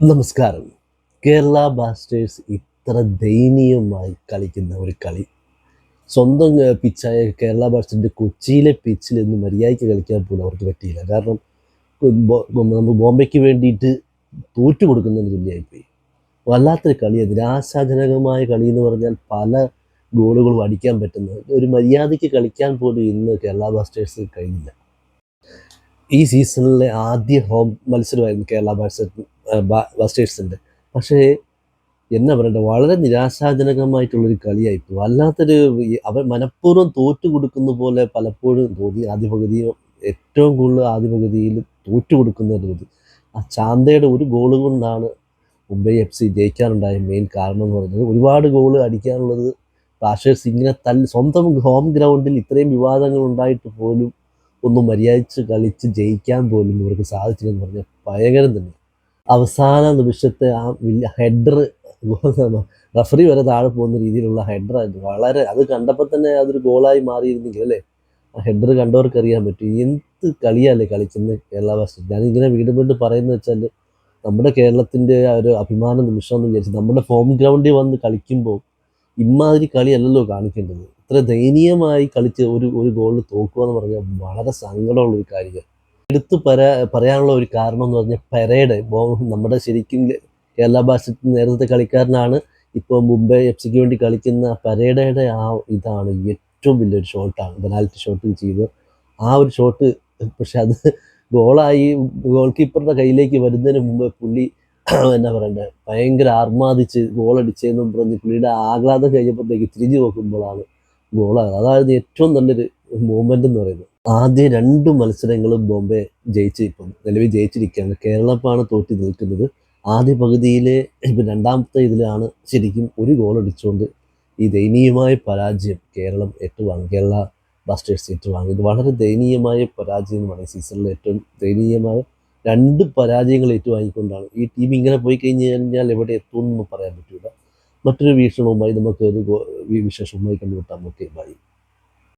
നമസ്കാരം. കേരള ബ്ലാസ്റ്റേഴ്സ് ഇത്ര ദയനീയമായി കളിക്കുന്ന ഒരു കളി സ്വന്തം പിച്ചായ കേരള ബ്ലാസ്റ്റേഴ്സിൻ്റെ കൊച്ചിയിലെ പിച്ചിൽ ഇന്ന് മര്യാദയ്ക്ക് കളിക്കാൻ പോലും അവർക്ക് പറ്റിയില്ല. കാരണം നമ്മൾ ബോംബെക്ക് വേണ്ടിയിട്ട് തോറ്റു കൊടുക്കുന്നതിന് തുല്യമായിപ്പോയി. വല്ലാത്തൊരു കളിയാണ്. നിരാശാജനകമായ കളി എന്ന് പറഞ്ഞാൽ പല ഗോളുകളും അടിക്കാൻ പറ്റുന്ന ഒരു മര്യാദയ്ക്ക് കളിക്കാൻ പോലും ഇന്ന് കേരള ബ്ലാസ്റ്റേഴ്സ് കഴിഞ്ഞില്ല. ഈ സീസണിലെ ആദ്യ ഹോം മത്സരമായിരുന്നു കേരള ബ്ലാസ്റ്റേഴ്സിൻ്റെ. പക്ഷേ എന്നാ പറയണ്ടേ, വളരെ നിരാശാജനകമായിട്ടുള്ളൊരു കളിയായിപ്പോയി. വല്ലാത്തൊരു അവർ മനഃപൂർവ്വം തോറ്റു കൊടുക്കുന്ന പോലെ പലപ്പോഴും തോന്നി. ആദ്യ പകുതി ഏറ്റവും കൂടുതൽ ആദ്യ പകുതിയിൽ തോറ്റു കൊടുക്കുന്ന തോന്നി. ആ ചാന്തയുടെ ഒരു ഗോൾ കൊണ്ടാണ് മുംബൈ FC ജയിക്കാനുണ്ടായ മെയിൻ കാരണം എന്ന് പറയുന്നത്. ഒരുപാട് ഗോൾ അടിക്കാനുള്ളത് ബ്ലാസ്റ്റേഴ്സ് ഇങ്ങനെ സ്വന്തം ഹോം ഗ്രൗണ്ടിൽ ഇത്രയും വിവാദങ്ങൾ ഉണ്ടായിട്ട് പോലും ഒന്നും മര്യാദിച്ച് കളിച്ച് ജയിക്കാൻ പോലും ഇവർക്ക് സാധിച്ചില്ലെന്ന് പറഞ്ഞാൽ ഭയങ്കരം തന്നെ. അവസാന നിമിഷത്തെ ആ ഹെഡർ റഫറി വരെ താഴെ പോകുന്ന രീതിയിലുള്ള ഹെഡറായിരുന്നു. വളരെ അത് കണ്ടപ്പോൾ തന്നെ അതൊരു ഗോളായി മാറിയിരുന്നെങ്കിൽ അല്ലേ, ആ ഹെഡർ കണ്ടവർക്ക് അറിയാൻ പറ്റും എന്ത് കളിയല്ലേ കളിക്കുന്നത് കേരള ബ്ലാസ്റ്റേഴ്സ്. ഞാനിങ്ങനെ വീണ്ടും വീണ്ടും പറയുന്നത് വെച്ചാൽ നമ്മുടെ കേരളത്തിൻ്റെ ആ ഒരു അഭിമാന നിമിഷം എന്ന് വിചാരിച്ച് നമ്മുടെ ഹോം ഗ്രൗണ്ടിൽ വന്ന് കളിക്കുമ്പോൾ ഇമ്മാതിരി കളിയല്ലല്ലോ കാണിക്കേണ്ടത്. ഇത്ര ദയനീയമായി കളിച്ച് ഒരു ഒരു ഗോളിൽ തോക്കുക എന്ന് പറഞ്ഞാൽ വളരെ സങ്കടമുള്ളൊരു കാര്യം. എടുത്ത് പറയാനുള്ള ഒരു കാരണം എന്ന് പറഞ്ഞാൽ പെരേഡ് നമ്മുടെ ശരിക്കും കേരള ബ്ലാസ്റ്റേഴ്സ് നേരത്തെ കളിക്കാരനാണ്. ഇപ്പോൾ മുംബൈ FCക്ക് വേണ്ടി കളിക്കുന്ന പെരേഡയുടെ ആ ഇതാണ് ഏറ്റവും വലിയൊരു ഷോട്ടാണ് പെനാൽറ്റി ഷോട്ട് ചെയ്തത്. ആ ഒരു ഷോട്ട് പക്ഷെ അത് ഗോളായി ഗോൾ കീപ്പറുടെ കയ്യിലേക്ക് വരുന്നതിന് മുമ്പ് പുള്ളി എന്നാ പറയണ്ടേ, ഭയങ്കര ആർമാദിച്ച് ഗോളടിച്ചതെന്നും പറഞ്ഞ് പുള്ളിയുടെ ആഹ്ലാദം കഴിഞ്ഞപ്പോഴത്തേക്ക് തിരിഞ്ഞു നോക്കുമ്പോഴാണ് ഗോളായത്. അതായത് ഏറ്റവും നല്ലൊരു മൂമെൻ്റ് എന്ന് പറയുന്നത്. ആദ്യ 2 മത്സരങ്ങളും ബോംബെ ഇപ്പം നിലവിൽ ജയിച്ചിരിക്കുകയാണ്. കേരളമാണ് തോറ്റ് നിൽക്കുന്നത്. ആദ്യ പകുതിയിലെ രണ്ടാമത്തെ ഇതിലാണ് ശരിക്കും ഒരു ഗോൾ അടിച്ചുകൊണ്ട് ഈ ദയനീയമായ പരാജയം കേരളം ഏറ്റുവാങ്ങി. കേരള ബ്ലാസ്റ്റേഴ്സ് ഏറ്റുവാങ്ങി. ഇത് വളരെ ദയനീയമായ പരാജയം എന്ന് പറയും. സീസണിലെ ഏറ്റവും ദയനീയമായ 2 പരാജയങ്ങൾ ഏറ്റുവാങ്ങിക്കൊണ്ടാണ് ഈ ടീം ഇങ്ങനെ പോയി കഴിഞ്ഞ് കഴിഞ്ഞാൽ എവിടെ എത്തുമെന്നൊന്നും പറയാൻ പറ്റില്ല. മറ്റൊരു വീക്ഷണവുമായി നമുക്ക് ഒരു വിശേഷവുമായി കണ്ടുമുട്ടാം. Okay, by.